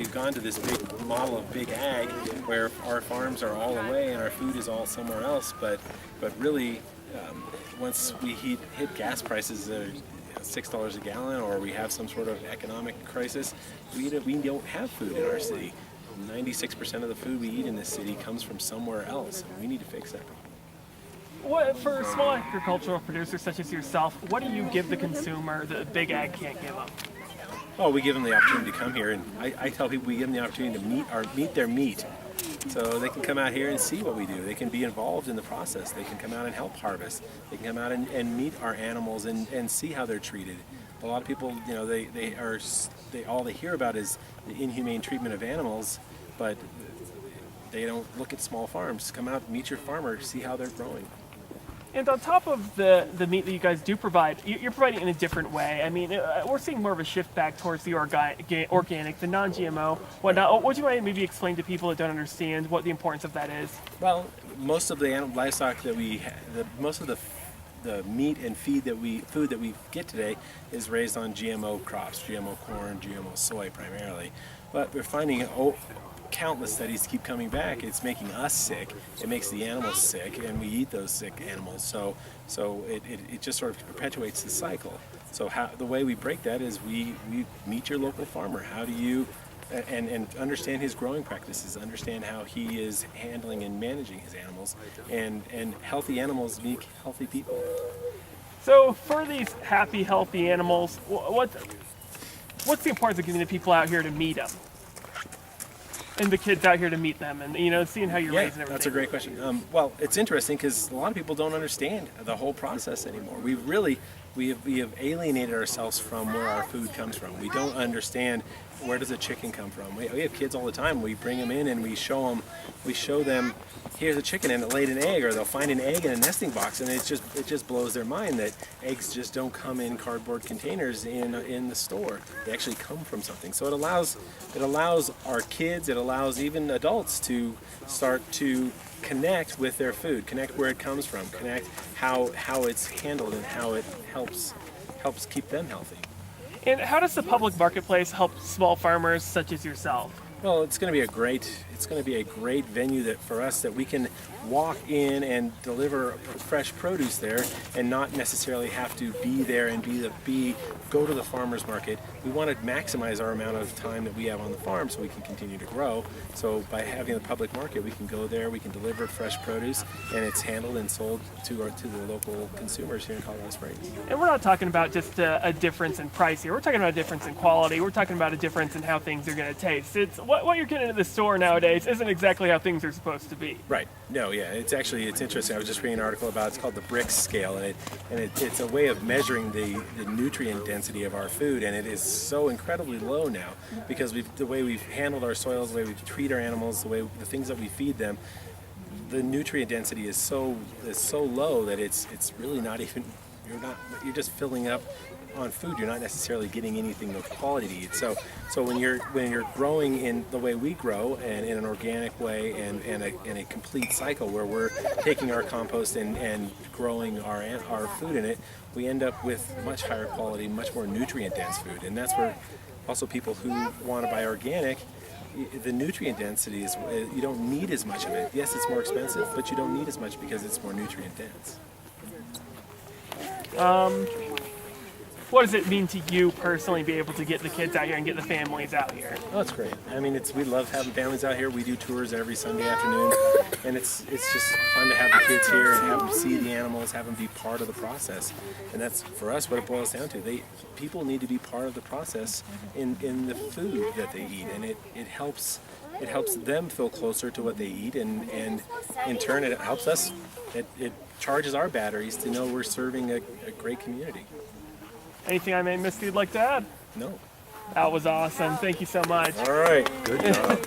we've gone to this big model of big ag where our farms are all away and our food is all somewhere else. But really, once we hit gas prices that are $6 a gallon, or we have some sort of economic crisis, we don't have food in our city. 96% of the food we eat in this city comes from somewhere else, and we need to fix that problem. What, for small agricultural producers such as yourself, what do you give the consumer that big ag can't give them? Oh, we give them the opportunity to come here, and I tell people we give them the opportunity to meet their meat. So they can come out here and see what we do. They can be involved in the process. They can come out and help harvest. They can come out and meet our animals and see how they're treated. A lot of people, you know, all they hear about is the inhumane treatment of animals, but they don't look at small farms. Come out, meet your farmer, see how they're growing. And on top of the meat that you guys do provide, you're providing it in a different way. I mean, we're seeing more of a shift back towards the organic, the non-GMO, whatnot. Would you mind maybe explain to people that don't understand what the importance of that is? Well, most of the livestock that most of the meat and food that we get today is raised on GMO crops, GMO corn, GMO soy primarily. But we're finding countless studies keep coming back. It's making us sick. It makes the animals sick, and we eat those sick animals. So it just sort of perpetuates the cycle. So the way we break that is we meet your local farmer. How do you and understand his growing practices, understand how he is handling and managing his animals, and healthy animals make healthy people. So for these happy, healthy animals, what's the importance of getting the people out here to meet them? And the kids out here to meet them, and seeing how you're raising everything. That's a great question. Well, it's interesting because a lot of people don't understand the whole process anymore. We have alienated ourselves from where our food comes from. We don't understand where does a chicken come from. We have kids all the time. We bring them in and we show them, here's a chicken and it laid an egg, or they'll find an egg in a nesting box, and it just blows their mind that eggs just don't come in cardboard containers in the store. They actually come from something. So it allows our kids, it allows even adults to start to connect with their food, connect where it comes from, connect how it's handled and how it helps keep them healthy. And how does the public marketplace help small farmers such as yourself? Well, it's going to be a great venue for us that we can walk in and deliver fresh produce there, and not necessarily have to be there and go to the farmer's market. We want to maximize our amount of time that we have on the farm so we can continue to grow. So by having the public market, we can go there, we can deliver fresh produce, and it's handled and sold to the local consumers here in Colorado Springs. And we're not talking about just a difference in price here. We're talking about a difference in quality. We're talking about a difference in how things are going to taste. It's what you're getting at the store nowadays isn't exactly how things are supposed to be. Right. No, yeah. It's interesting. I was just reading an article about it's called the Brix scale, and it's a way of measuring the nutrient density of our food, and it is so incredibly low now because the way we've handled our soils, the way we treat our animals, the things that we feed them, the nutrient density is so low that it's really not even, you're just filling up on food. You're not necessarily getting anything of quality to eat. So when you're growing in the way we grow, and in an organic way, and in a complete cycle where we're taking our compost and growing our food in it, we end up with much higher quality, much more nutrient dense food. And that's where also people who want to buy organic, the nutrient density is, you don't need as much of it. Yes, it's more expensive, but you don't need as much because it's more nutrient dense. What does it mean to you personally be able to get the kids out here and get the families out here? Oh, that's great. I mean, we love having families out here. We do tours every Sunday afternoon, and it's just fun to have the kids here and have them see the animals, have them be part of the process. And that's, for us, what it boils down to. People need to be part of the process in the food that they eat, and it helps them feel closer to what they eat, and in turn it helps us. It charges our batteries to know we're serving a great community. Anything I may have missed you'd like to add? No. That was awesome. Thank you so much. All right. Good job.